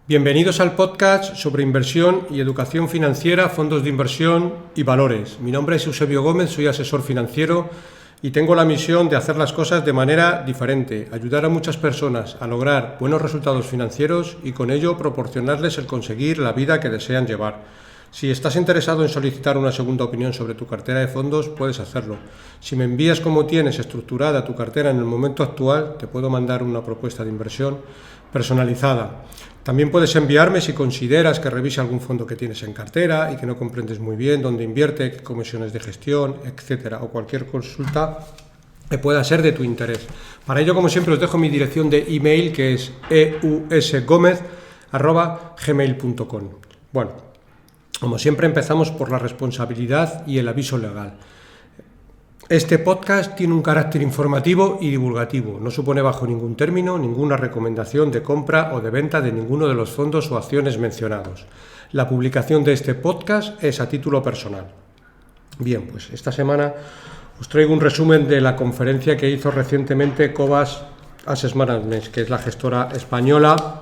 Bienvenidos al podcast sobre inversión y educación financiera, fondos de inversión y valores. Mi nombre es Eusebio Gómez, soy asesor financiero y tengo la misión de hacer las cosas de manera diferente, ayudar a muchas personas a lograr buenos resultados financieros y con ello proporcionarles el conseguir la vida que desean llevar. Si estás interesado en solicitar una segunda opinión sobre tu cartera de fondos, puedes hacerlo. Si me envías cómo tienes estructurada tu cartera en el momento actual, te puedo mandar una propuesta de inversión personalizada. También puedes enviarme si consideras que revise algún fondo que tienes en cartera y que no comprendes muy bien dónde invierte, qué comisiones de gestión, etcétera, o cualquier consulta que pueda ser de tu interés. Para ello, como siempre, os dejo mi dirección de email, que es eusgomez@gmail.com. Bueno, como siempre, empezamos por la responsabilidad y el aviso legal. Este podcast tiene un carácter informativo y divulgativo. No supone bajo ningún término ninguna recomendación de compra o de venta de ninguno de los fondos o acciones mencionados. La publicación de este podcast es a título personal. Bien, pues esta semana os traigo un resumen de la conferencia que hizo recientemente Cobas Asset Management, que es la gestora española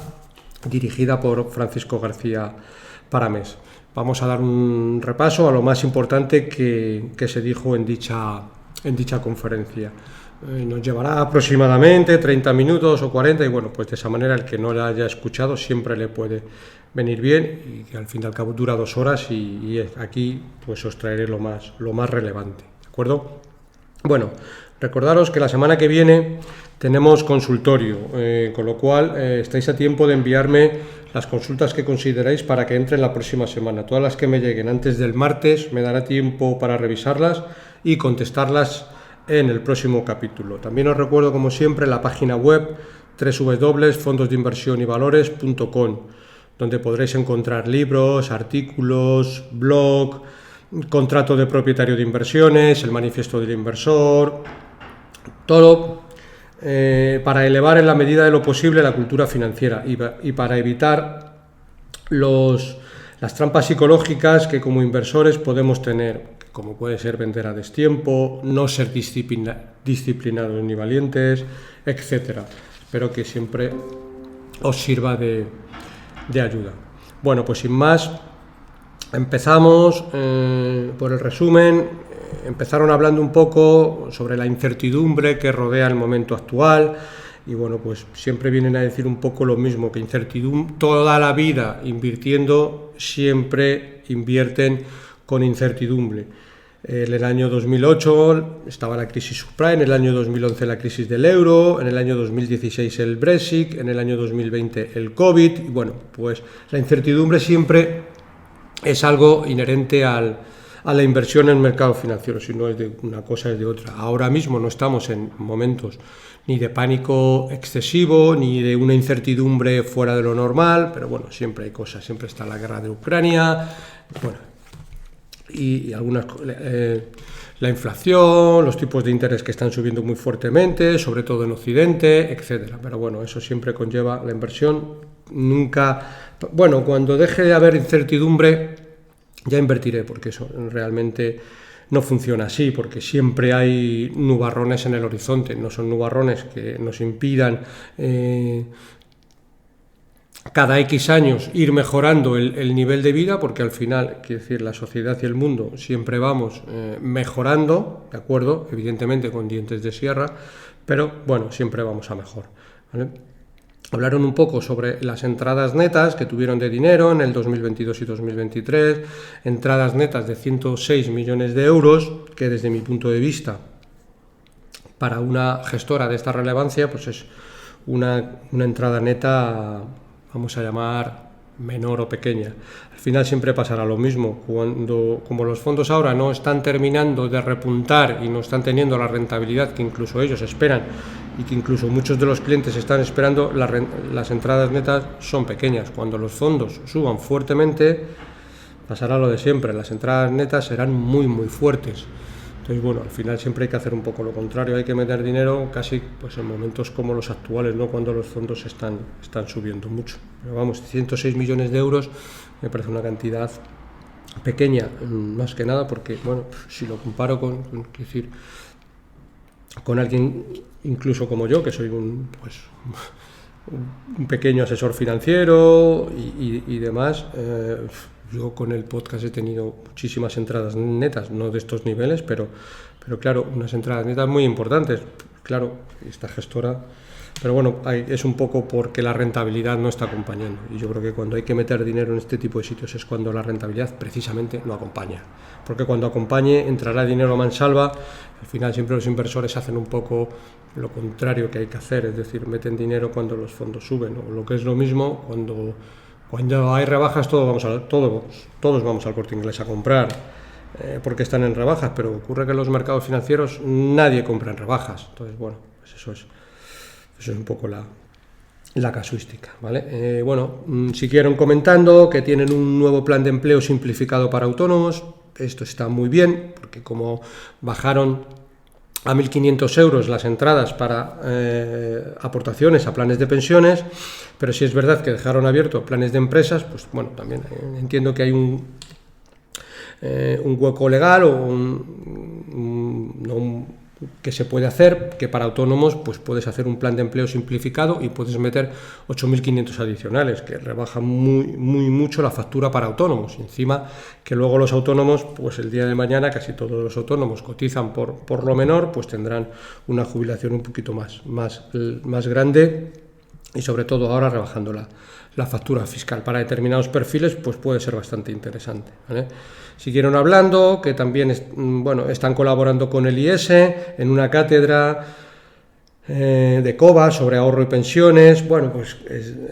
dirigida por Francisco García Paramés. Vamos a dar un repaso a lo más importante que se dijo en dicha conferencia. Nos llevará aproximadamente 30 minutos o 40 y bueno, pues de esa manera el que no la haya escuchado siempre le puede venir bien y que al fin y al cabo dura 2 horas y aquí pues os traeré lo más relevante, ¿de acuerdo? Bueno, recordaros que la semana que viene tenemos consultorio, con lo cual estáis a tiempo de enviarme las consultas que consideráis para que entren la próxima semana. Todas las que me lleguen antes del martes me dará tiempo para revisarlas y contestarlas en el próximo capítulo. También os recuerdo, como siempre, la página web www.fondosdeinversionyvalores.com, donde podréis encontrar libros, artículos, blog, contrato de propietario de inversiones, el manifiesto del inversor, todo para elevar en la medida de lo posible la cultura financiera y para evitar las trampas psicológicas que como inversores podemos tener, como puede ser vender a destiempo, no ser disciplinados ni valientes, etc. Espero que siempre os sirva de ayuda. Bueno, pues sin más, empezamos por el resumen. Empezaron hablando un poco sobre la incertidumbre que rodea el momento actual y bueno, pues siempre vienen a decir un poco lo mismo, que incertidumbre, toda la vida invirtiendo siempre invierten con incertidumbre. En el año 2008 estaba la crisis subprime, en el año 2011 la crisis del euro, en el año 2016 el Brexit, en el año 2020 el COVID y bueno, pues la incertidumbre siempre es algo inherente a la inversión en el mercado financiero, si no es de una cosa es de otra. Ahora mismo no estamos en momentos ni de pánico excesivo, ni de una incertidumbre fuera de lo normal, pero bueno, siempre hay cosas, siempre está la guerra de Ucrania, bueno, y algunas, la inflación, los tipos de interés que están subiendo muy fuertemente, sobre todo en Occidente, etcétera. Pero bueno, eso siempre conlleva la inversión. Nunca, bueno, cuando deje de haber incertidumbre, ya invertiré, porque eso realmente no funciona así, porque siempre hay nubarrones en el horizonte, no son nubarrones que nos impidan cada X años ir mejorando el nivel de vida, porque al final, quiero decir, la sociedad y el mundo siempre vamos mejorando, ¿de acuerdo? Evidentemente con dientes de sierra, pero bueno, siempre vamos a mejor, ¿vale? Hablaron un poco sobre las entradas netas que tuvieron de dinero en el 2022 y 2023, entradas netas de 106 millones de euros, que desde mi punto de vista, para una gestora de esta relevancia, pues es una entrada neta, vamos a llamar, menor o pequeña. Al final siempre pasará lo mismo, como los fondos ahora no están terminando de repuntar y no están teniendo la rentabilidad que incluso ellos esperan y que incluso muchos de los clientes están esperando, las entradas netas son pequeñas. Cuando los fondos suban fuertemente, pasará lo de siempre, las entradas netas serán muy fuertes. Entonces, bueno, al final siempre hay que hacer un poco lo contrario, hay que meter dinero casi pues en momentos como los actuales, ¿no? Cuando los fondos están subiendo mucho. Pero vamos, 106 millones de euros me parece una cantidad pequeña, más que nada, porque, bueno, si lo comparo con alguien incluso como yo, que soy un pequeño asesor financiero y demás. Yo con el podcast he tenido muchísimas entradas netas, no de estos niveles, pero claro, unas entradas netas muy importantes. Claro, esta gestora, pero bueno, es un poco porque la rentabilidad no está acompañando. Y yo creo que cuando hay que meter dinero en este tipo de sitios es cuando la rentabilidad precisamente no acompaña. Porque cuando acompañe entrará dinero a mansalva. Al final siempre los inversores hacen un poco lo contrario que hay que hacer, es decir, meten dinero cuando los fondos suben, o lo que es lo mismo, cuando hay rebajas todos vamos al Corte Inglés a comprar, porque están en rebajas, pero ocurre que en los mercados financieros nadie compra en rebajas. Entonces, bueno, pues eso es un poco la casuística, ¿vale? Siguieron comentando que tienen un nuevo plan de empleo simplificado para autónomos. Esto está muy bien, porque como bajaron a 1.500 euros las entradas para aportaciones a planes de pensiones, pero si es verdad que dejaron abiertos planes de empresas, pues bueno, también entiendo que hay un hueco legal o que se puede hacer, que para autónomos pues puedes hacer un plan de empleo simplificado y puedes meter 8.500 adicionales, que rebaja mucho la factura para autónomos. Y encima que luego los autónomos, pues el día de mañana casi todos los autónomos cotizan por lo menor, pues tendrán una jubilación un poquito más grande y sobre todo ahora rebajando la factura fiscal. Para determinados perfiles pues puede ser bastante interesante, ¿vale? Siguieron hablando que también están colaborando con el IES en una cátedra de Cobas sobre ahorro y pensiones. Bueno, pues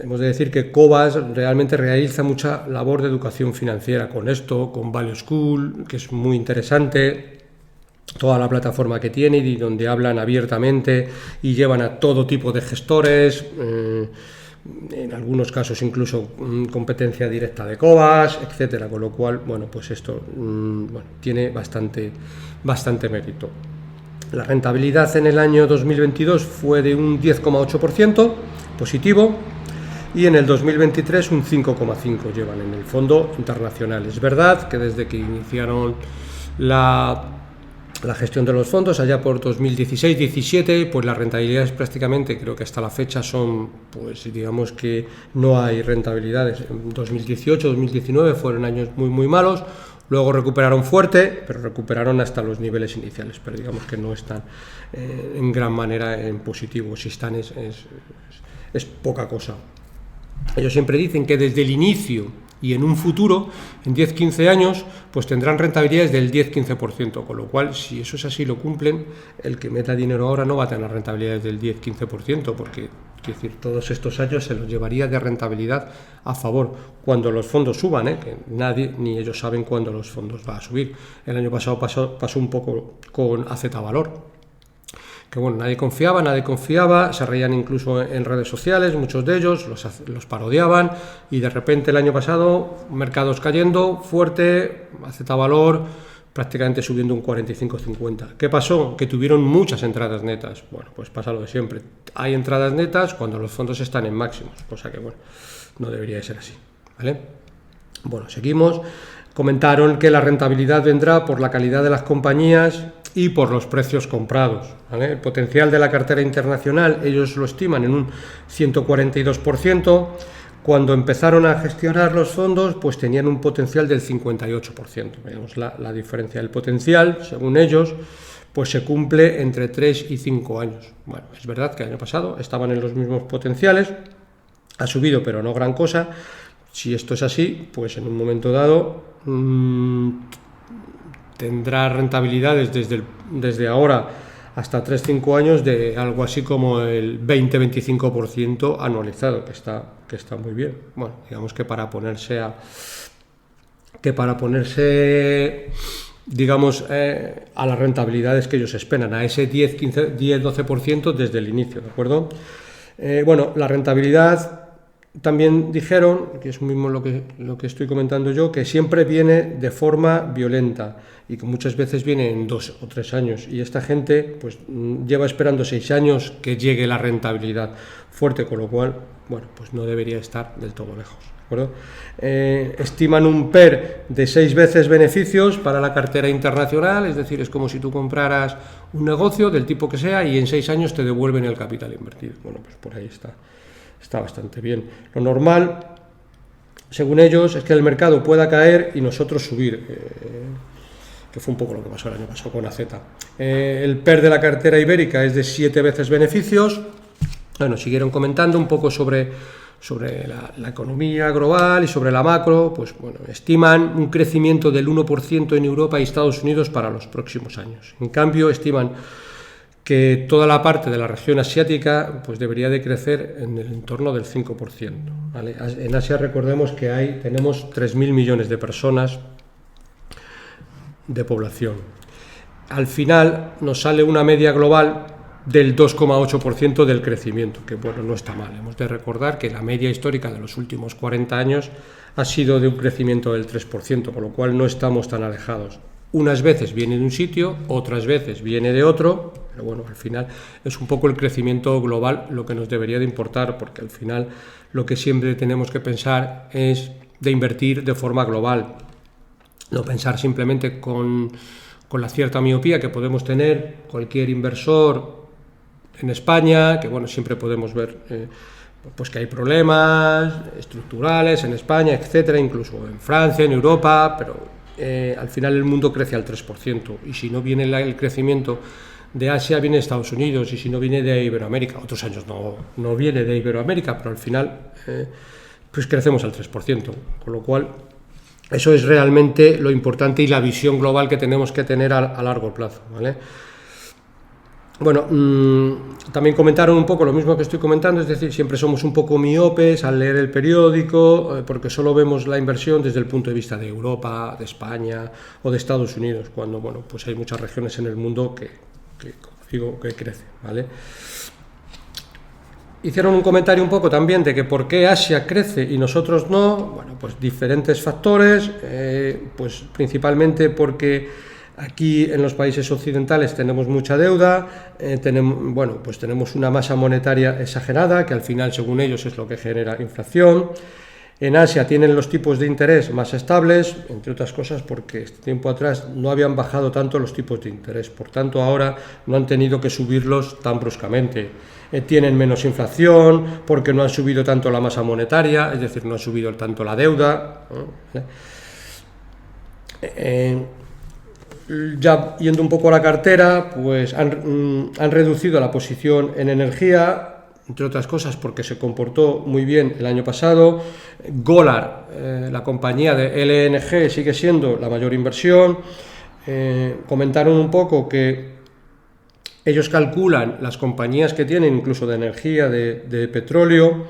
hemos de decir que Cobas realmente realiza mucha labor de educación financiera con esto, con Value School, que es muy interesante. Toda la plataforma que tiene y donde hablan abiertamente y llevan a todo tipo de gestores, en algunos casos incluso competencia directa de Cobas, etcétera, con lo cual, bueno, pues esto tiene bastante mérito. La rentabilidad en el año 2022 fue de un 10,8% positivo y en el 2023 un 5,5% llevan en el fondo internacional. Es verdad que desde que iniciaron la gestión de los fondos allá por 2016-17, pues las rentabilidades prácticamente, creo que hasta la fecha son, pues digamos que no hay rentabilidades. En 2018-2019 fueron años muy malos, luego recuperaron fuerte, pero recuperaron hasta los niveles iniciales, pero digamos que no están en gran manera en positivo. Si están es poca cosa. Ellos siempre dicen que desde el inicio y en un futuro, en 10-15 años, pues tendrán rentabilidades del 10-15%, con lo cual, si eso es así, lo cumplen, el que meta dinero ahora no va a tener rentabilidades del 10-15%, porque, quiero decir, todos estos años se los llevaría de rentabilidad a favor cuando los fondos suban, que nadie, ni ellos saben cuándo los fondos van a subir. El año pasado pasó un poco con AZ Valor, que bueno, nadie confiaba, se reían incluso en redes sociales, muchos de ellos los parodiaban, y de repente el año pasado, mercados cayendo fuerte, AZ Valor prácticamente subiendo un 45-50. ¿Qué pasó? Que tuvieron muchas entradas netas. Bueno, pues pasa lo de siempre. Hay entradas netas cuando los fondos están en máximos, cosa que bueno, no debería de ser así, ¿vale? Bueno, seguimos. Comentaron que la rentabilidad vendrá por la calidad de las compañías y por los precios comprados, ¿vale? El potencial de la cartera internacional ellos lo estiman en un 142%. Cuando empezaron a gestionar los fondos, pues tenían un potencial del 58%. Veamos la diferencia. El potencial, según ellos, pues se cumple entre 3 y 5 años. Bueno, es verdad que el año pasado estaban en los mismos potenciales, ha subido, pero no gran cosa. Si esto es así, pues en un momento dado tendrá rentabilidades desde ahora hasta 3-5 años de algo así como el 20-25% anualizado, que está muy bien. Bueno, digamos que para ponerse digamos a las rentabilidades que ellos esperan, a ese 10-12% desde el inicio, ¿de acuerdo? Bueno, la rentabilidad también dijeron, que es mismo lo que estoy comentando yo, que siempre viene de forma violenta y que muchas veces viene en 2 o 3 años, y esta gente pues lleva esperando 6 años que llegue la rentabilidad fuerte, con lo cual, bueno, pues no debería estar del todo lejos, ¿de acuerdo? Estiman un PER de 6 veces beneficios para la cartera internacional, es decir, es como si tú compraras un negocio del tipo que sea y en 6 años te devuelven el capital invertido. Bueno, pues por ahí está está bastante bien. Lo normal, según ellos, es que el mercado pueda caer y nosotros subir, que fue un poco lo que pasó el año pasado con AZ. El PER de la cartera ibérica es de 7 veces beneficios. Bueno, siguieron comentando un poco sobre la economía global y sobre la macro. Pues bueno, estiman un crecimiento del 1% en Europa y Estados Unidos para los próximos años. En cambio, estiman que toda la parte de la región asiática pues debería de crecer en el entorno del 5%, ¿vale? En Asia recordemos que tenemos 3.000 millones de personas de población. Al final nos sale una media global del 2,8% del crecimiento, que bueno, no está mal. Hemos de recordar que la media histórica de los últimos 40 años ha sido de un crecimiento del 3%, con lo cual no estamos tan alejados. Unas veces viene de un sitio, otras veces viene de otro, pero bueno, al final es un poco el crecimiento global lo que nos debería de importar, porque al final lo que siempre tenemos que pensar es de invertir de forma global, no pensar simplemente con la cierta miopía que podemos tener cualquier inversor en España, que bueno, siempre podemos ver pues que hay problemas estructurales en España, etcétera, incluso en Francia, en Europa, pero al final el mundo crece al 3%, y si no viene el crecimiento de Asia, viene de Estados Unidos, y si no viene de Iberoamérica, otros años no viene de Iberoamérica, pero al final pues crecemos al 3%, con lo cual eso es realmente lo importante y la visión global que tenemos que tener a largo plazo, ¿vale? Bueno, también comentaron un poco lo mismo que estoy comentando, es decir, siempre somos un poco miopes al leer el periódico, porque solo vemos la inversión desde el punto de vista de Europa, de España o de Estados Unidos, cuando bueno, pues hay muchas regiones en el mundo que como digo, que crecen, ¿vale? Hicieron un comentario un poco también de que por qué Asia crece y nosotros no. Bueno, pues diferentes factores, pues principalmente porque aquí en los países occidentales tenemos mucha deuda, tenemos una masa monetaria exagerada, que al final, según ellos, es lo que genera inflación. En Asia tienen los tipos de interés más estables, entre otras cosas porque este tiempo atrás no habían bajado tanto los tipos de interés, por tanto ahora no han tenido que subirlos tan bruscamente. Tienen menos inflación porque no han subido tanto la masa monetaria, es decir, no ha subido tanto la deuda. Ya yendo un poco a la cartera, pues han reducido la posición en energía, entre otras cosas porque se comportó muy bien el año pasado. Golar, la compañía de LNG, sigue siendo la mayor inversión. Comentaron un poco que ellos calculan las compañías que tienen incluso de energía, de petróleo,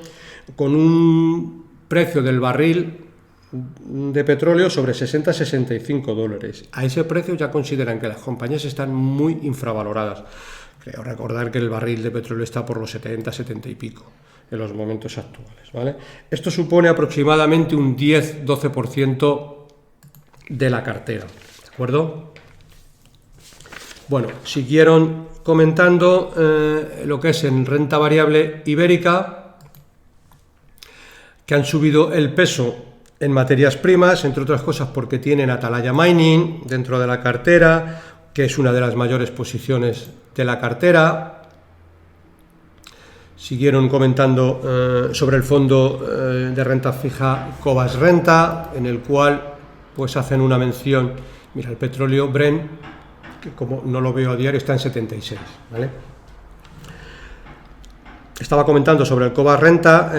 con un precio del barril de petróleo sobre 60-65 dólares. A ese precio ya consideran que las compañías están muy infravaloradas. Creo recordar que el barril de petróleo está por los 70 y pico en los momentos actuales, ¿vale? Esto supone aproximadamente un 10-12% de la cartera, ¿de acuerdo? Bueno, siguieron comentando lo que es en renta variable ibérica, que han subido el peso en materias primas, entre otras cosas porque tienen Atalaya Mining dentro de la cartera, que es una de las mayores posiciones de la cartera. Siguieron comentando sobre el fondo de renta fija Cobas Renta, en el cual pues hacen una mención. Mira, el petróleo Brent, que como no lo veo a diario, está en 76, ¿vale? Estaba comentando sobre el Cobas Renta.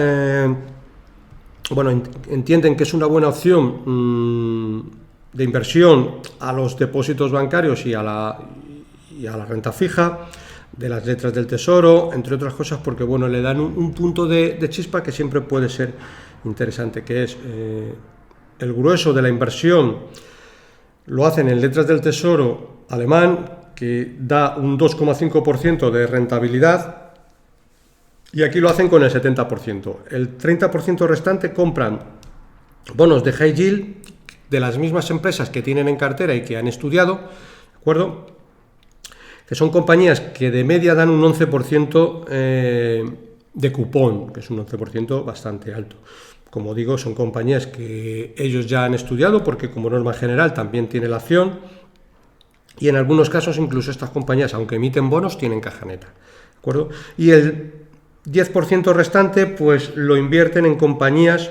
Bueno, entienden que es una buena opción de inversión a los depósitos bancarios y a la renta fija de las letras del Tesoro, entre otras cosas porque bueno, le dan un punto de chispa que siempre puede ser interesante, que es el grueso de la inversión lo hacen en letras del Tesoro alemán, que da un 2,5% de rentabilidad, y aquí lo hacen con el 70%. El 30% restante compran bonos de high yield de las mismas empresas que tienen en cartera y que han estudiado, ¿de acuerdo? Que son compañías que de media dan un 11% de cupón, que es un 11% bastante alto. Como digo, son compañías que ellos ya han estudiado porque como norma general también tiene la acción, y en algunos casos incluso estas compañías, aunque emiten bonos, tienen caja neta, ¿de acuerdo? Y el 10% restante pues lo invierten en compañías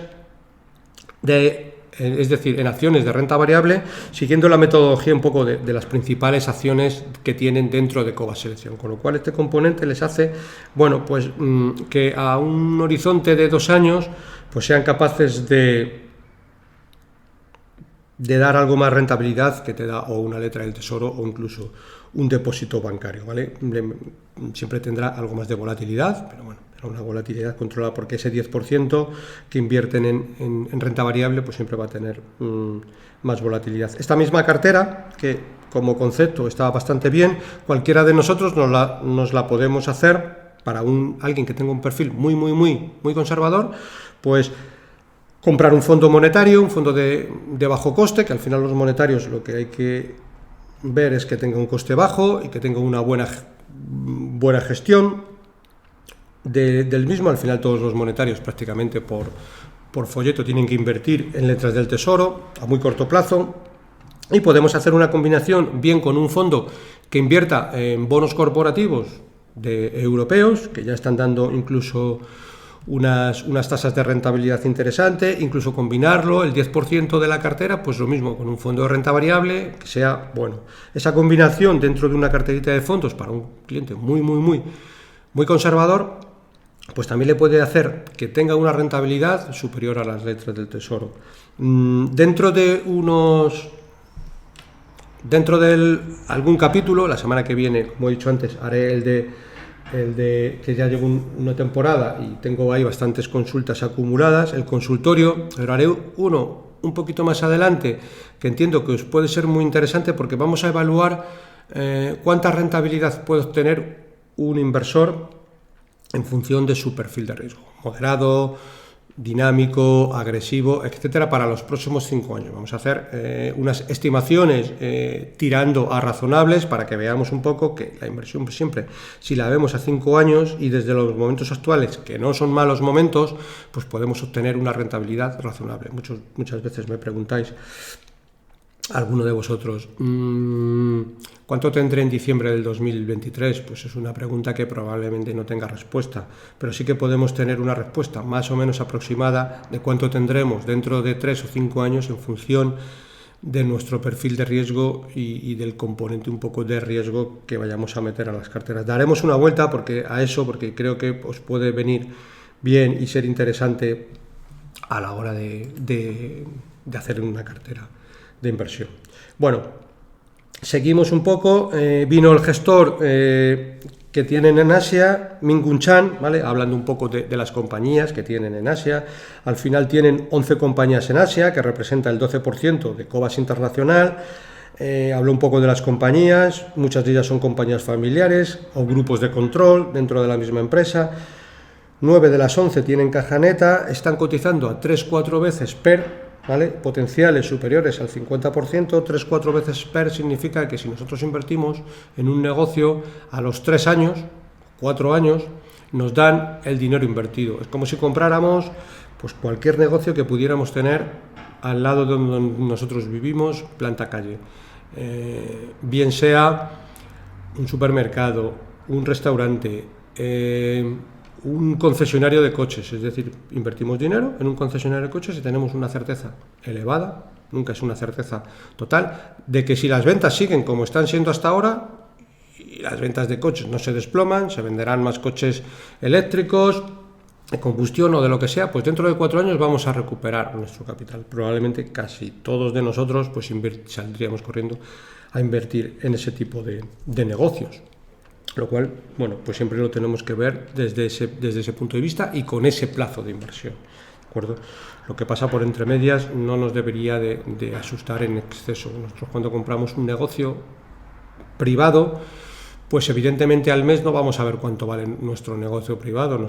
es decir, en acciones de renta variable, siguiendo la metodología un poco de las principales acciones que tienen dentro de Cobas Selección, con lo cual este componente les hace, bueno, pues que a un horizonte de 2 años pues sean capaces de dar algo más rentabilidad que te da o una letra del tesoro o incluso un depósito bancario, ¿vale? Siempre tendrá algo más de volatilidad, pero bueno, una volatilidad controlada, porque ese 10% que invierten en renta variable pues siempre va a tener más volatilidad. Esta misma cartera, que como concepto está bastante bien, cualquiera de nosotros nos la podemos hacer para alguien que tenga un perfil muy conservador, pues comprar un fondo monetario, un fondo de bajo coste, que al final los monetarios lo que hay que ver es que tenga un coste bajo y que tenga una buena gestión del mismo. Al final todos los monetarios prácticamente por folleto tienen que invertir en letras del tesoro a muy corto plazo, y podemos hacer una combinación bien con un fondo que invierta en bonos corporativos europeos, que ya están dando incluso unas tasas de rentabilidad interesantes, incluso combinarlo, el 10% de la cartera, pues lo mismo con un fondo de renta variable, que sea, bueno, esa combinación dentro de una carterita de fondos para un cliente muy conservador, pues también le puede hacer que tenga una rentabilidad superior a las letras del tesoro. Dentro de algún capítulo, la semana que viene, como he dicho antes, haré el de que ya llevo una temporada y tengo ahí bastantes consultas acumuladas, el consultorio, pero haré uno un poquito más adelante, que entiendo que os puede ser muy interesante, porque vamos a evaluar cuánta rentabilidad puede obtener un inversor en función de su perfil de riesgo, moderado, dinámico, agresivo, etcétera, para los próximos 5 años. Vamos a hacer unas estimaciones tirando a razonables, para que veamos un poco que la inversión siempre, si la vemos a 5 años y desde los momentos actuales, que no son malos momentos, pues podemos obtener una rentabilidad razonable. Muchas veces me preguntáis, alguno de vosotros, ¿cuánto tendré en diciembre del 2023? Pues es una pregunta que probablemente no tenga respuesta, pero sí que podemos tener una respuesta más o menos aproximada de cuánto tendremos dentro de 3 o 5 años en función de nuestro perfil de riesgo y del componente un poco de riesgo que vayamos a meter a las carteras. Daremos una vuelta porque creo que os puede venir bien y ser interesante a la hora de hacer una cartera de inversión. Bueno, seguimos un poco. Vino el gestor que tienen en Asia, Mingun Chan, ¿vale? Hablando un poco de las compañías que tienen en Asia. Al final tienen 11 compañías en Asia, que representa el 12% de Cobas Internacional. Habló un poco de las compañías, muchas de ellas son compañías familiares o grupos de control dentro de la misma empresa. 9 de las 11 tienen caja neta, están cotizando a 3-4 veces PER, ¿vale? Potenciales superiores al 50%, 3-4 veces PER significa que si nosotros invertimos en un negocio, a los 3 años, 4 años, nos dan el dinero invertido. Es como si compráramos pues cualquier negocio que pudiéramos tener al lado de donde nosotros vivimos, planta calle. Bien sea un supermercado, un restaurante, un concesionario de coches, es decir, invertimos dinero en un concesionario de coches y tenemos una certeza elevada, nunca es una certeza total, de que si las ventas siguen como están siendo hasta ahora y las ventas de coches no se desploman, se venderán más coches eléctricos, de combustión o de lo que sea, pues dentro de 4 años vamos a recuperar nuestro capital. Probablemente casi todos de nosotros pues saldríamos corriendo a invertir en ese tipo de negocios. Lo cual, bueno, pues siempre lo tenemos que ver desde ese punto de vista y con ese plazo de inversión, ¿de acuerdo? Lo que pasa por entre medias no nos debería de asustar en exceso. Nosotros cuando compramos un negocio privado, pues evidentemente al mes no vamos a ver cuánto vale nuestro negocio privado.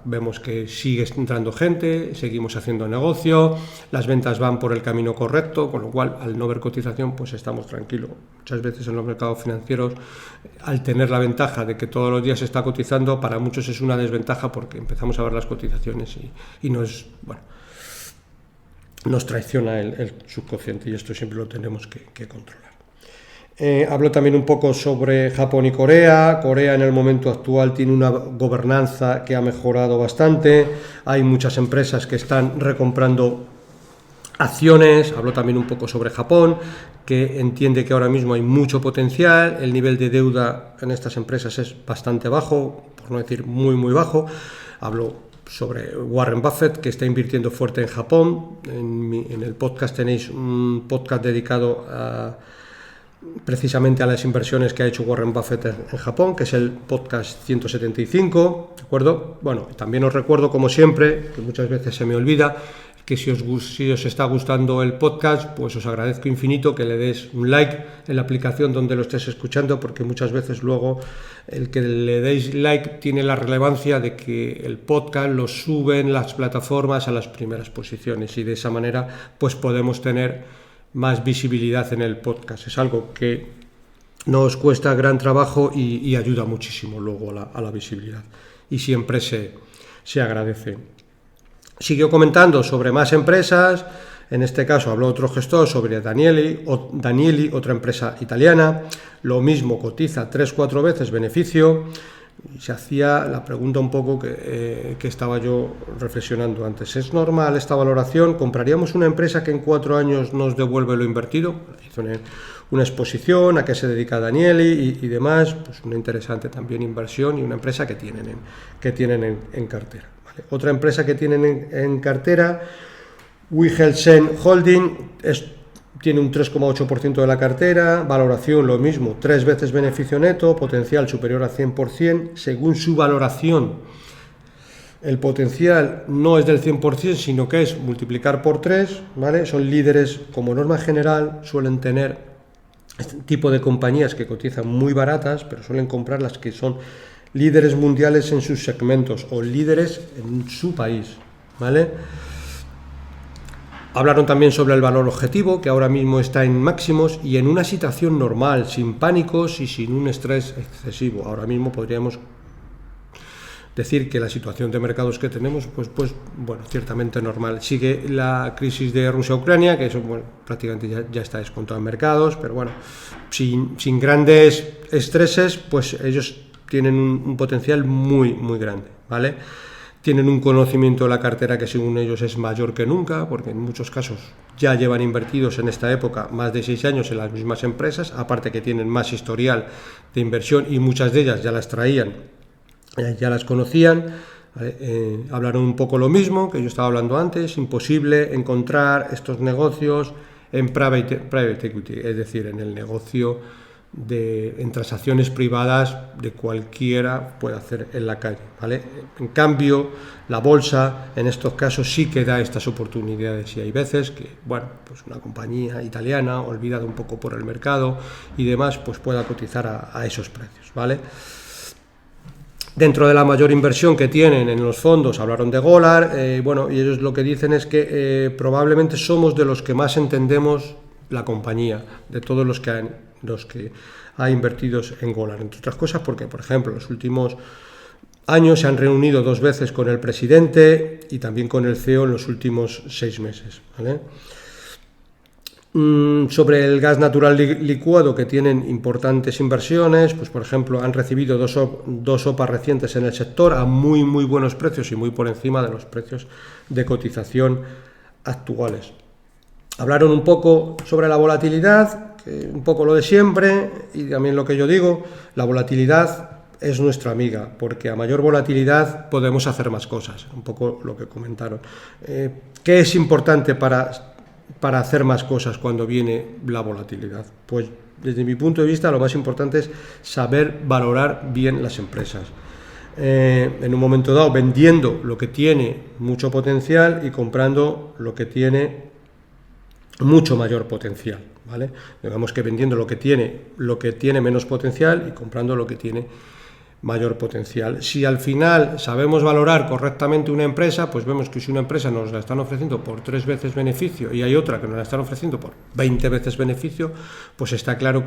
Vemos que sigue entrando gente, seguimos haciendo negocio, las ventas van por el camino correcto, con lo cual al no ver cotización pues estamos tranquilos. Muchas veces en los mercados financieros, al tener la ventaja de que todos los días se está cotizando, para muchos es una desventaja porque empezamos a ver las cotizaciones y nos traiciona el subconsciente, y esto siempre lo tenemos que controlar. Hablo también un poco sobre Japón y Corea. Corea en el momento actual tiene una gobernanza que ha mejorado bastante. Hay muchas empresas que están recomprando acciones. Hablo también un poco sobre Japón, que entiende que ahora mismo hay mucho potencial. El nivel de deuda en estas empresas es bastante bajo, por no decir muy muy bajo. Hablo sobre Warren Buffett, que está invirtiendo fuerte en Japón. En el podcast tenéis un podcast dedicado precisamente a las inversiones que ha hecho Warren Buffett en Japón, que es el podcast 175, ¿de acuerdo? Bueno, también os recuerdo, como siempre, que muchas veces se me olvida, que si os está gustando el podcast, pues os agradezco infinito que le des un like en la aplicación donde lo estés escuchando, porque muchas veces luego el que le deis like tiene la relevancia de que el podcast lo suben las plataformas a las primeras posiciones, y de esa manera pues podemos tener más visibilidad en el podcast. Es algo que nos cuesta gran trabajo y ayuda muchísimo luego a la visibilidad, y siempre se agradece. Siguió comentando sobre más empresas. En este caso habló otro gestor sobre Danieli, otra empresa italiana. Lo mismo, cotiza 3-4 veces beneficio. Y se hacía la pregunta un poco que estaba yo reflexionando antes. ¿Es normal esta valoración? ¿Compraríamos una empresa que en 4 años nos devuelve lo invertido? Hizo una exposición a qué se dedica Danieli y demás. Pues una interesante también inversión, y una empresa que tienen en cartera. ¿Vale? Otra empresa que tienen en cartera, Wihelsen Holding, tiene un 3,8% de la cartera, valoración lo mismo, 3 veces beneficio neto, potencial superior a 100%, según su valoración. El potencial no es del 100%, sino que es multiplicar por 3, ¿vale? Son líderes, como norma general, suelen tener este tipo de compañías que cotizan muy baratas, pero suelen comprar las que son líderes mundiales en sus segmentos o líderes en su país, ¿vale? Hablaron también sobre el valor objetivo, que ahora mismo está en máximos y en una situación normal, sin pánicos y sin un estrés excesivo. Ahora mismo podríamos decir que la situación de mercados que tenemos, pues bueno, ciertamente normal. Sigue la crisis de Rusia-Ucrania, que eso, bueno, prácticamente ya está descontado en mercados, pero bueno, sin grandes estreses, pues ellos tienen un potencial muy, muy grande, ¿vale? Tienen un conocimiento de la cartera que según ellos es mayor que nunca, porque en muchos casos ya llevan invertidos en esta época más de 6 años en las mismas empresas, aparte que tienen más historial de inversión y muchas de ellas ya las traían, ya las conocían. Hablaron un poco lo mismo que yo estaba hablando antes: imposible encontrar estos negocios en private equity, es decir, en el negocio en transacciones privadas de cualquiera puede hacer en la calle, ¿vale? En cambio, la bolsa en estos casos sí que da estas oportunidades, y hay veces que, bueno, pues una compañía italiana, olvidada un poco por el mercado y demás, pues pueda cotizar a esos precios, ¿vale? Dentro de la mayor inversión que tienen en los fondos, hablaron de Golar, bueno, y ellos lo que dicen es que probablemente somos de los que más entendemos la compañía, de todos los que ha invertidos en Golar, entre otras cosas porque, por ejemplo, en los últimos años se han reunido 2 veces con el presidente y también con el CEO en los últimos 6 meses, ¿vale? Sobre el gas natural licuado, que tienen importantes inversiones, pues por ejemplo han recibido dos OPA recientes en el sector a muy muy buenos precios y muy por encima de los precios de cotización actuales. Hablaron un poco sobre la volatilidad, un poco lo de siempre, y también lo que yo digo: la volatilidad es nuestra amiga, porque a mayor volatilidad podemos hacer más cosas, un poco lo que comentaron. ¿Qué es importante para hacer más cosas cuando viene la volatilidad? Pues desde mi punto de vista lo más importante es saber valorar bien las empresas. En un momento dado, vendiendo lo que tiene mucho potencial y comprando lo que tiene mucho mayor potencial, ¿vale? Digamos que vendiendo lo que tiene menos potencial y comprando lo que tiene mayor potencial. Si al final sabemos valorar correctamente una empresa, pues vemos que si una empresa nos la están ofreciendo por 3 veces beneficio y hay otra que nos la están ofreciendo por 20 veces beneficio, pues está claro,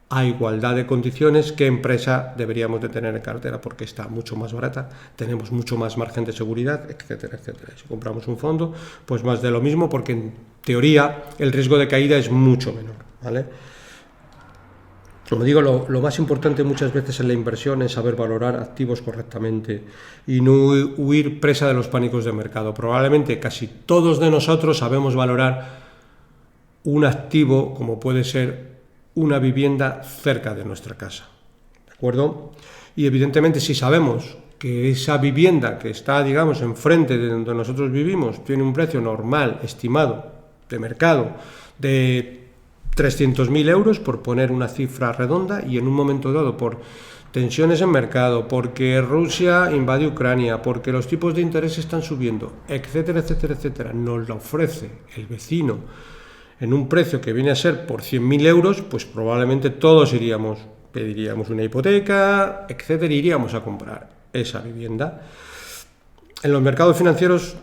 a igualdad de condiciones, qué empresa deberíamos de tener en cartera, porque está mucho más barata, tenemos mucho más margen de seguridad, etcétera, etcétera. Si compramos un fondo, pues más de lo mismo, porque en teoría el riesgo de caída es mucho menor, ¿vale? Como digo, lo más importante muchas veces en la inversión es saber valorar activos correctamente y no huir presa de los pánicos de mercado. Probablemente casi todos de nosotros sabemos valorar un activo como puede ser una vivienda cerca de nuestra casa, ¿de acuerdo? Y evidentemente si sabemos que esa vivienda que está, digamos, enfrente de donde nosotros vivimos tiene un precio normal, estimado, de mercado, de 300.000 euros, por poner una cifra redonda, y en un momento dado, por tensiones en mercado, porque Rusia invade Ucrania, porque los tipos de interés están subiendo, etcétera, etcétera, etcétera, nos lo ofrece el vecino en un precio que viene a ser por 100.000 euros, pues probablemente todos pediríamos una hipoteca, etcétera, y iríamos a comprar esa vivienda. En los mercados financieros,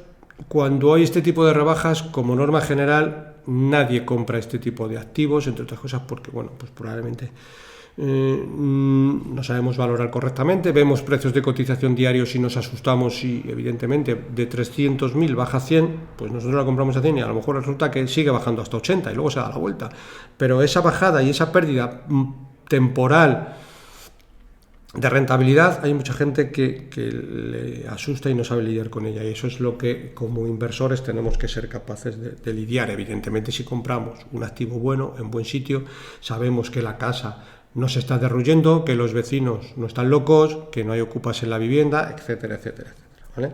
cuando hay este tipo de rebajas, como norma general, nadie compra este tipo de activos, entre otras cosas porque, bueno, pues probablemente no sabemos valorar correctamente, vemos precios de cotización diarios y nos asustamos y evidentemente de 300.000 baja a 100, pues nosotros la compramos a 100 y a lo mejor resulta que sigue bajando hasta 80 y luego se da la vuelta. Pero esa bajada y esa pérdida temporal de rentabilidad, hay mucha gente que le asusta y no sabe lidiar con ella, y eso es lo que como inversores tenemos que ser capaces de lidiar. Evidentemente, si compramos un activo bueno, en buen sitio, sabemos que la casa no se está derruyendo, que los vecinos no están locos, que no hay ocupas en la vivienda, etcétera, etcétera, etcétera, ¿vale?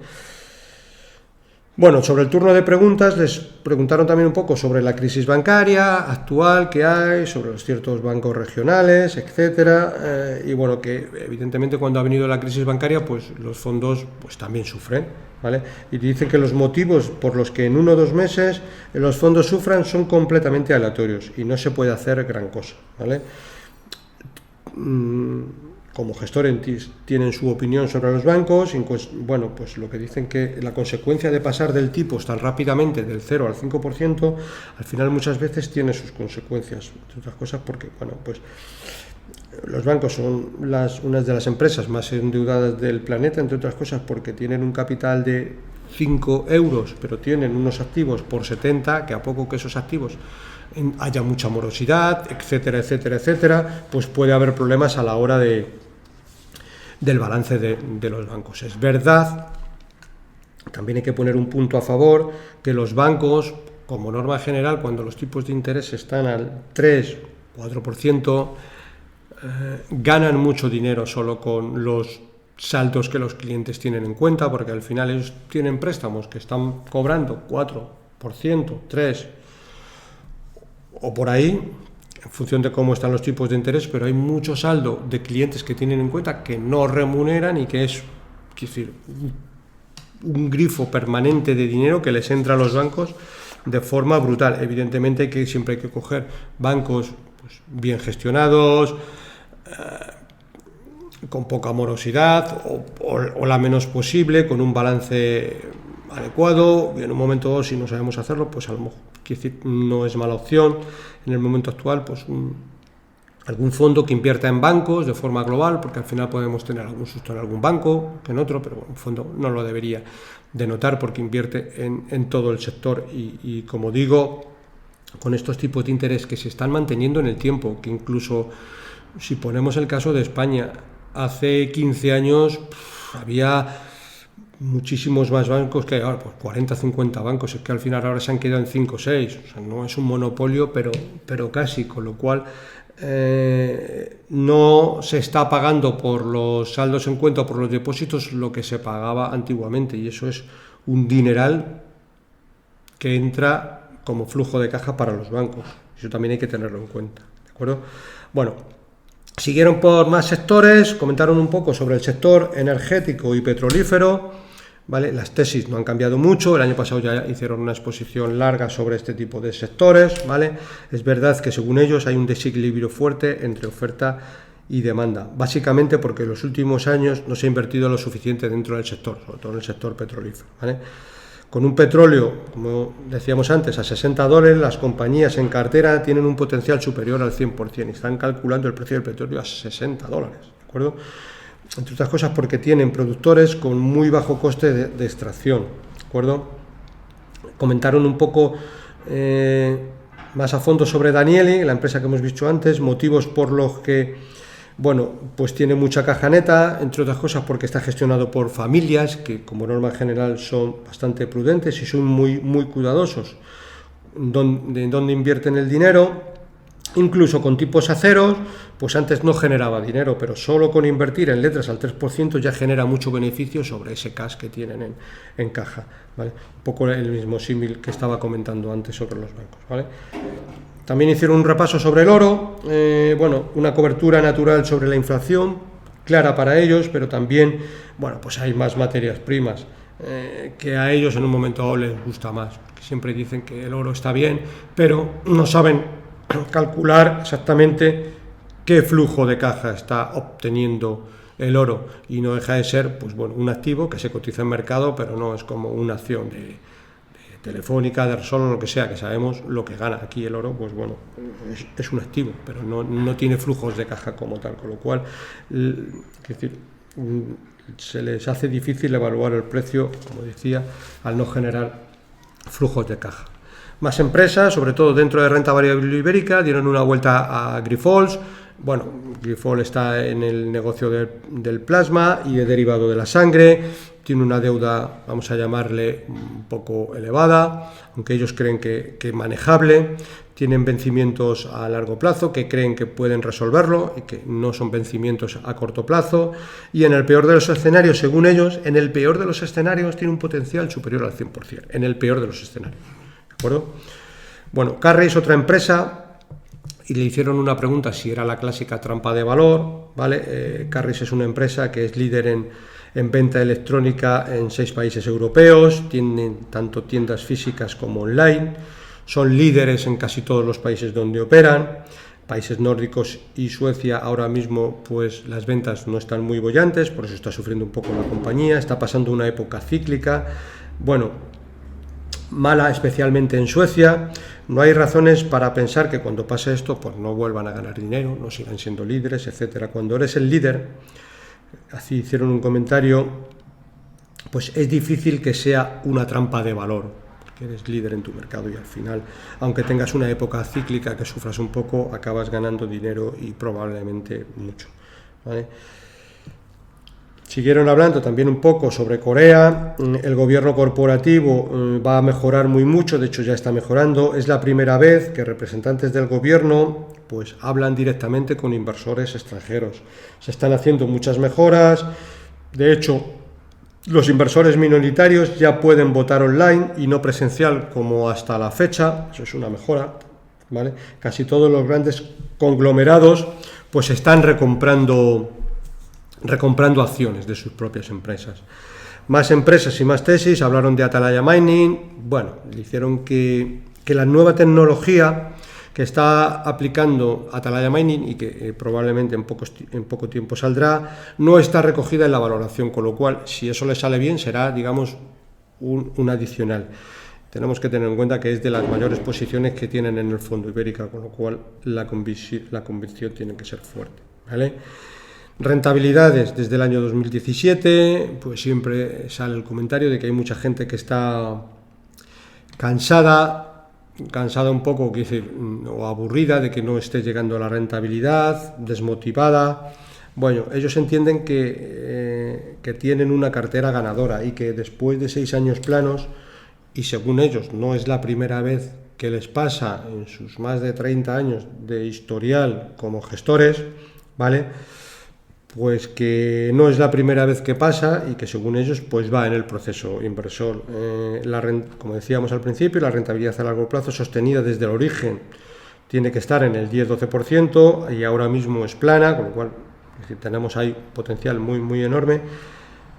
Bueno, sobre el turno de preguntas, les preguntaron también un poco sobre la crisis bancaria actual que hay, sobre los ciertos bancos regionales, etcétera, y bueno, que evidentemente cuando ha venido la crisis bancaria, pues los fondos pues también sufren, ¿vale? Y dicen que los motivos por los que en 1 o 2 meses los fondos sufran son completamente aleatorios y no se puede hacer gran cosa, ¿vale? Como gestores tienen su opinión sobre los bancos, y pues, bueno, pues lo que dicen que la consecuencia de pasar del tipo tan rápidamente del 0 al 5%, al final muchas veces tiene sus consecuencias, entre otras cosas porque, bueno, pues los bancos son unas de las empresas más endeudadas del planeta, entre otras cosas porque tienen un capital de 5 euros, pero tienen unos activos por 70, que a poco que esos activos haya mucha morosidad, etcétera, etcétera, etcétera, pues puede haber problemas a la hora del balance de los bancos. Es verdad, también hay que poner un punto a favor, que los bancos, como norma general, cuando los tipos de interés están al 3, 4%, ganan mucho dinero solo con los saldos que los clientes tienen en cuenta, porque al final ellos tienen préstamos que están cobrando 4%, 3% o por ahí, en función de cómo están los tipos de interés, pero hay mucho saldo de clientes que tienen en cuenta que no remuneran y que es, decir, un grifo permanente de dinero que les entra a los bancos de forma brutal. Evidentemente que siempre hay que coger bancos pues, bien gestionados, con poca morosidad o la menos posible, con un balance adecuado, y en un momento dado, si no sabemos hacerlo, pues a lo mejor no es mala opción en el momento actual, pues algún fondo que invierta en bancos de forma global, porque al final podemos tener algún susto en algún banco que en otro, pero bueno, un fondo no lo debería de notar porque invierte en todo el sector y como digo, con estos tipos de interés que se están manteniendo en el tiempo, que incluso si ponemos el caso de España, hace 15 años había muchísimos más bancos que hay ahora, pues 40, 50 bancos, es que al final ahora se han quedado en 5 o 6, o sea, no es un monopolio, pero casi, con lo cual no se está pagando por los saldos en cuenta o por los depósitos lo que se pagaba antiguamente, y eso es un dineral que entra como flujo de caja para los bancos, eso también hay que tenerlo en cuenta, ¿de acuerdo? Bueno, siguieron por más sectores, comentaron un poco sobre el sector energético y petrolífero, ¿vale? Las tesis no han cambiado mucho, el año pasado ya hicieron una exposición larga sobre este tipo de sectores, ¿vale? Es verdad que según ellos hay un desequilibrio fuerte entre oferta y demanda, básicamente porque en los últimos años no se ha invertido lo suficiente dentro del sector, sobre todo en el sector petrolífero, ¿vale? Con un petróleo, como decíamos antes, a $60, las compañías en cartera tienen un potencial superior al 100% y están calculando el precio del petróleo a $60, ¿de acuerdo? Entre otras cosas porque tienen productores con muy bajo coste de extracción, ¿de acuerdo? Comentaron un poco Más a fondo sobre Danieli, la empresa que hemos visto antes, motivos por los que, bueno, pues tiene mucha caja neta, entre otras cosas porque está gestionado por familias que como norma general son bastante prudentes y son muy cuidadosos en dónde invierten el dinero. Incluso con tipos a ceros, pues antes no generaba dinero, pero solo con invertir en letras al 3% ya genera mucho beneficio sobre ese cash que tienen en caja, ¿vale? Un poco el mismo símil que estaba comentando antes sobre los bancos, ¿vale? También hicieron un repaso sobre el oro, bueno, una cobertura natural sobre la inflación, clara para ellos, pero también, bueno, pues hay más materias primas que a ellos en un momento dado les gusta más, porque siempre dicen que el oro está bien, pero no saben calcular exactamente qué flujo de caja está obteniendo el oro, y no deja de ser, pues bueno, un activo que se cotiza en mercado, pero no es como una acción de Telefónica, de Repsol o lo que sea, que sabemos lo que gana. Aquí el oro, pues bueno, es un activo, pero no tiene flujos de caja como tal, con lo cual, es decir, se les hace difícil evaluar el precio, como decía, al no generar flujos de caja. Más empresas, sobre todo dentro de renta variable ibérica, dieron una vuelta a Grifols. Bueno, Grifols está en el negocio del plasma y de derivado de la sangre. Tiene una deuda, vamos a llamarle, un poco elevada, aunque ellos creen que manejable. Tienen vencimientos a largo plazo que creen que pueden resolverlo y que no son vencimientos a corto plazo. Y en el peor de los escenarios, según ellos, en el peor de los escenarios tiene un potencial superior al 100%. En el peor de los escenarios. ¿De acuerdo? Bueno, Carry es otra empresa y le hicieron una pregunta si era la clásica trampa de valor, ¿vale? Carry es una empresa que es líder en venta electrónica en 6 países europeos, tienen tanto tiendas físicas como online, son líderes en casi todos los países donde operan. Países nórdicos y Suecia ahora mismo pues las ventas no están muy bollantes, por eso está sufriendo un poco la compañía, está pasando una época cíclica, bueno, mala especialmente en Suecia. No hay razones para pensar que cuando pase esto pues no vuelvan a ganar dinero, no sigan siendo líderes, etcétera. Cuando eres el líder, así hicieron un comentario, pues es difícil que sea una trampa de valor, porque eres líder en tu mercado y al final, aunque tengas una época cíclica que sufras un poco, acabas ganando dinero y probablemente mucho, ¿vale? Siguieron hablando también un poco sobre Corea. El gobierno corporativo va a mejorar mucho, de hecho ya está mejorando. Es la primera vez que representantes del gobierno pues hablan directamente con inversores extranjeros. Se están haciendo muchas mejoras. De hecho, los inversores minoritarios ya pueden votar online y no presencial como hasta la fecha. Eso es una mejora, ¿vale? Casi todos los grandes conglomerados pues están recomprando acciones de sus propias empresas. Más empresas y más tesis, hablaron de Atalaya Mining. Bueno, dijeron que la nueva tecnología que está aplicando Atalaya Mining y que probablemente en poco tiempo saldrá, no está recogida en la valoración, con lo cual, si eso le sale bien, será, digamos, un adicional. Tenemos que tener en cuenta que es de las mayores posiciones que tienen en el fondo Ibérica, con lo cual la convicción tiene que ser fuerte, ¿vale? Rentabilidades desde el año 2017, pues siempre sale el comentario de que hay mucha gente que está cansada un poco, o aburrida de que no esté llegando a la rentabilidad, desmotivada. Bueno, ellos entienden que tienen una cartera ganadora y que después de 6 años planos, y según ellos no es la primera vez que les pasa en sus más de 30 años de historial como gestores, ¿vale?, pues que no es la primera vez que pasa y que según ellos pues va en el proceso inversor. Como decíamos al principio, la rentabilidad a largo plazo sostenida desde el origen tiene que estar en el 10-12% y ahora mismo es plana, con lo cual es decir, tenemos ahí potencial muy enorme.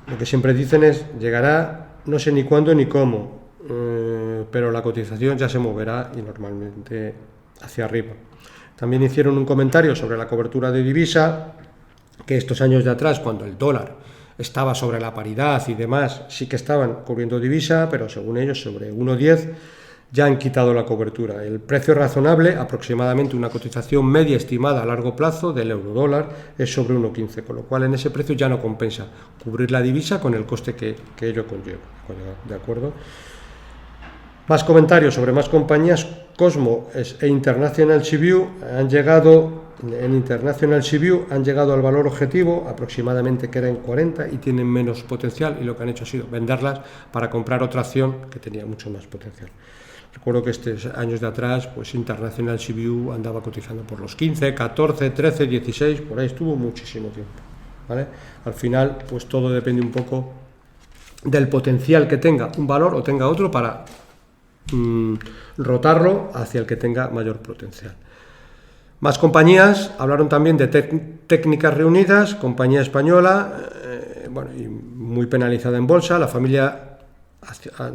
Lo que siempre dicen es, llegará no sé ni cuándo ni cómo, pero la cotización ya se moverá y normalmente hacia arriba. También hicieron un comentario sobre la cobertura de divisa, que estos años de atrás, cuando el dólar estaba sobre la paridad y demás, sí que estaban cubriendo divisa, pero según ellos sobre 1,10 ya han quitado la cobertura. El precio razonable, aproximadamente una cotización media estimada a largo plazo del euro dólar, es sobre 1,15, con lo cual en ese precio ya no compensa cubrir la divisa con el coste que ello conlleva. ¿De acuerdo? Más comentarios sobre más compañías. Cosmo e International Seaview han llegado al valor objetivo, aproximadamente que era en 40, y tienen menos potencial, y lo que han hecho ha sido venderlas para comprar otra acción que tenía mucho más potencial. Recuerdo que años de atrás, pues International Seaview andaba cotizando por los 15, 14, 13, 16, por ahí estuvo muchísimo tiempo, ¿vale? Al final, pues todo depende un poco del potencial que tenga un valor o tenga otro para rotarlo hacia el que tenga mayor potencial. Más compañías, hablaron también de Técnicas Reunidas, compañía española, y muy penalizada en bolsa. La familia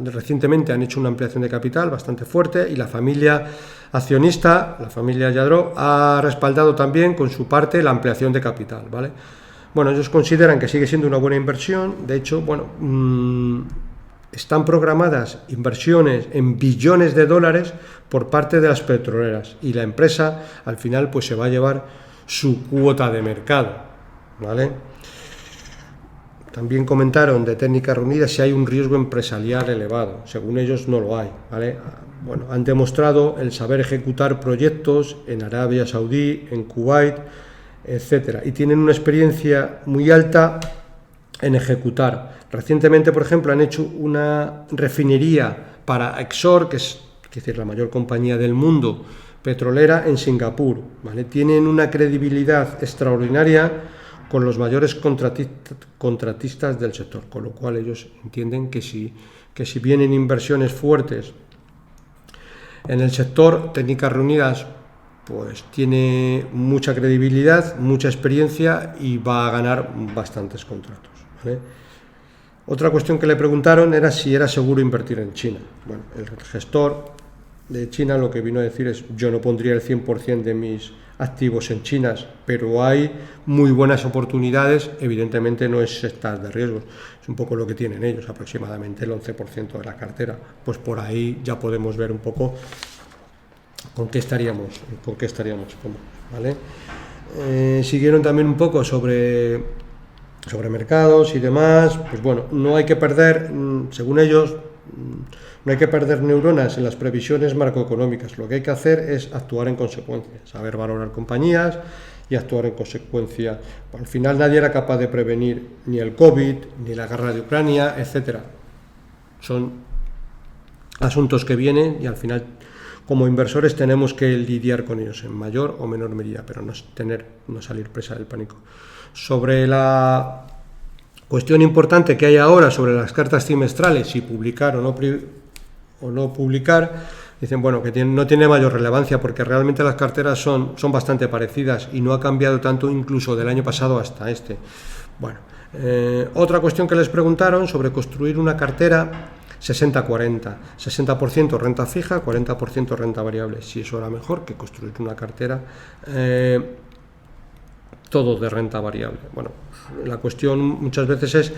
recientemente han hecho una ampliación de capital bastante fuerte, y la familia accionista, la familia Lladró, ha respaldado también con su parte la ampliación de capital, ¿vale? Bueno, ellos consideran que sigue siendo una buena inversión. De hecho, están programadas inversiones en billones de dólares por parte de las petroleras, y la empresa al final pues se va a llevar su cuota de mercado, ¿vale? También comentaron de Técnicas Reunidas si hay un riesgo empresarial elevado. Según ellos no lo hay, ¿vale? Bueno, han demostrado el saber ejecutar proyectos en Arabia Saudí, en Kuwait, etcétera, y tienen una experiencia muy alta en ejecutar. Recientemente, por ejemplo, han hecho una refinería para Exxon, que es decir, la mayor compañía del mundo petrolera, en Singapur, ¿vale? Tienen una credibilidad extraordinaria con los mayores contratistas del sector, con lo cual ellos entienden que si vienen inversiones fuertes en el sector, Técnicas Reunidas pues tiene mucha credibilidad, mucha experiencia, y va a ganar bastantes contratos, ¿vale? Otra cuestión que le preguntaron era si era seguro invertir en China. Bueno, el gestor de China lo que vino a decir es: yo no pondría el 100% de mis activos en China, pero hay muy buenas oportunidades. Evidentemente no es sector de riesgos, es un poco lo que tienen ellos, aproximadamente el 11% de la cartera. Pues por ahí ya podemos ver un poco con qué estaríamos cómodos, ¿vale? Siguieron también un poco sobre mercados y demás. Pues bueno, no hay que perder, según ellos, no hay que perder neuronas en las previsiones macroeconómicas. Lo que hay que hacer es actuar en consecuencia, saber valorar compañías y actuar en consecuencia. Al final nadie era capaz de prevenir ni el COVID, ni la guerra de Ucrania, etcétera. Son asuntos que vienen, y al final como inversores tenemos que lidiar con ellos en mayor o menor medida, pero no salir presa del pánico. Sobre la cuestión importante que hay ahora sobre las cartas trimestrales, si publicar o no publicar, dicen que no tiene mayor relevancia, porque realmente las carteras son bastante parecidas y no ha cambiado tanto incluso del año pasado hasta este. Otra cuestión que les preguntaron sobre construir una cartera 60-40, 60% renta fija, 40% renta variable, si eso era mejor que construir una cartera todo de renta variable. Bueno, la cuestión muchas veces es,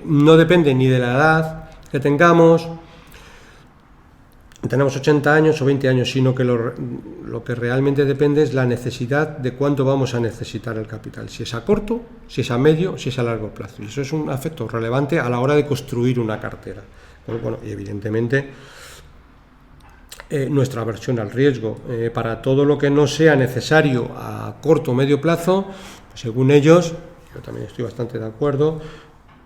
no depende ni de la edad que tenemos 80 años o 20 años, sino que lo que realmente depende es la necesidad de cuánto vamos a necesitar el capital, si es a corto, si es a medio, si es a largo plazo. Y eso es un aspecto relevante a la hora de construir una cartera. Y evidentemente nuestra aversión al riesgo, para todo lo que no sea necesario a corto o medio plazo, pues según ellos, yo también estoy bastante de acuerdo,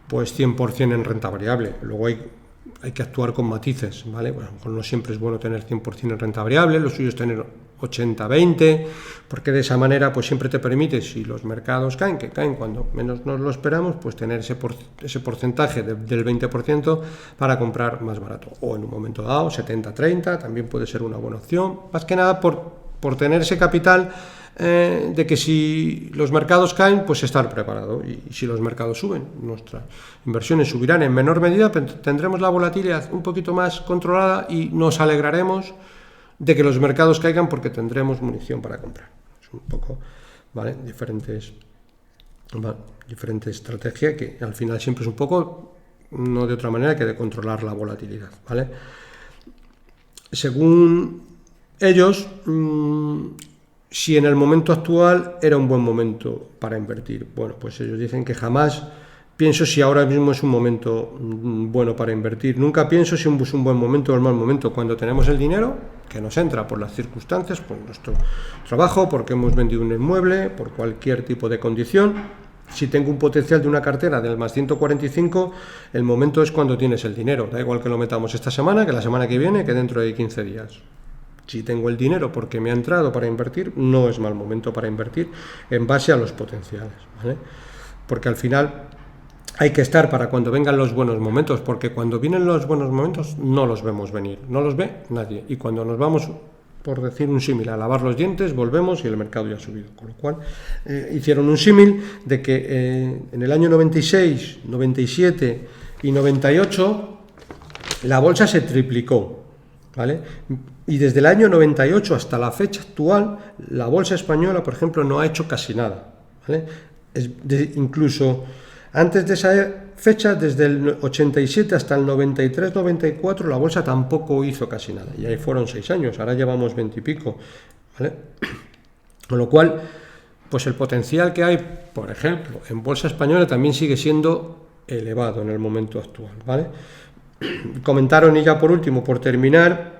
pues 100% en renta variable. Luego hay que actuar con matices, ¿vale? Bueno, a lo mejor no siempre es bueno tener 100% en renta variable, lo suyo es tener 80-20, porque de esa manera pues siempre te permite, si los mercados caen, que caen cuando menos nos lo esperamos, pues tener ese porcentaje del 20% para comprar más barato. O en un momento dado, 70-30, también puede ser una buena opción, más que nada por tener ese capital de que si los mercados caen, pues estar preparado, y si los mercados suben, nuestras inversiones subirán en menor medida, pero tendremos la volatilidad un poquito más controlada y nos alegraremos de que los mercados caigan porque tendremos munición para comprar. Es un poco, ¿vale? Diferente estrategia, que al final siempre es un poco, no de otra manera que de controlar la volatilidad, ¿vale? Según ellos, si en el momento actual era un buen momento para invertir. Bueno, pues ellos dicen que jamás pienso si ahora mismo es un momento bueno para invertir. Nunca pienso si es un buen momento o un mal momento. Cuando tenemos el dinero que nos entra por las circunstancias, por nuestro trabajo, porque hemos vendido un inmueble, por cualquier tipo de condición. Si tengo un potencial de una cartera del más 145, el momento es cuando tienes el dinero. Da igual que lo metamos esta semana, que la semana que viene, que dentro de 15 días. Si tengo el dinero porque me ha entrado para invertir, no es mal momento para invertir en base a los potenciales, ¿vale? Porque al final hay que estar para cuando vengan los buenos momentos, porque cuando vienen los buenos momentos no los vemos venir, no los ve nadie. Y cuando nos vamos, por decir un símil, a lavar los dientes, volvemos y el mercado ya ha subido. Con lo cual, hicieron un símil de que en el año 96, 97 y 98 la bolsa se triplicó, ¿vale? Y desde el año 98 hasta la fecha actual, la bolsa española, por ejemplo, no ha hecho casi nada, ¿vale? Incluso antes de esa fecha, desde el 87 hasta el 93-94, la bolsa tampoco hizo casi nada. Y ahí fueron 6 años, ahora llevamos 20 y pico, ¿vale? Con lo cual, pues el potencial que hay, por ejemplo, en bolsa española también sigue siendo elevado en el momento actual, ¿vale? Comentaron, y ya por último, por terminar,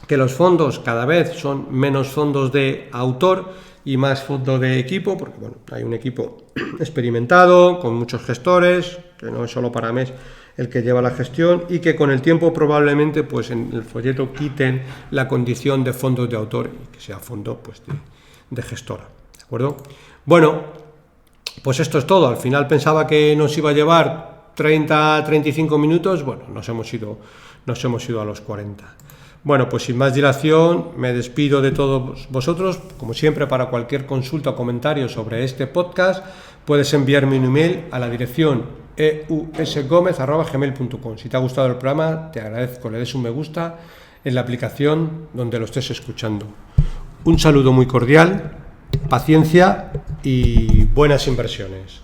que los fondos cada vez son menos fondos de autor y más fondos de equipo, porque bueno, hay un equipo experimentado, con muchos gestores, que no es solo para mes el que lleva la gestión, y que con el tiempo probablemente pues en el folleto quiten la condición de fondos de autor y que sea fondo pues de gestora, ¿de acuerdo? Bueno, pues esto es todo. Al final pensaba que nos iba a llevar 30-35 minutos, bueno, nos hemos ido a los 40. Bueno, pues sin más dilación, me despido de todos vosotros. Como siempre, para cualquier consulta o comentario sobre este podcast, puedes enviarme un email a la dirección eusgomez@gmail.com. Si te ha gustado el programa, te agradezco, le des un me gusta en la aplicación donde lo estés escuchando. Un saludo muy cordial, paciencia y buenas inversiones.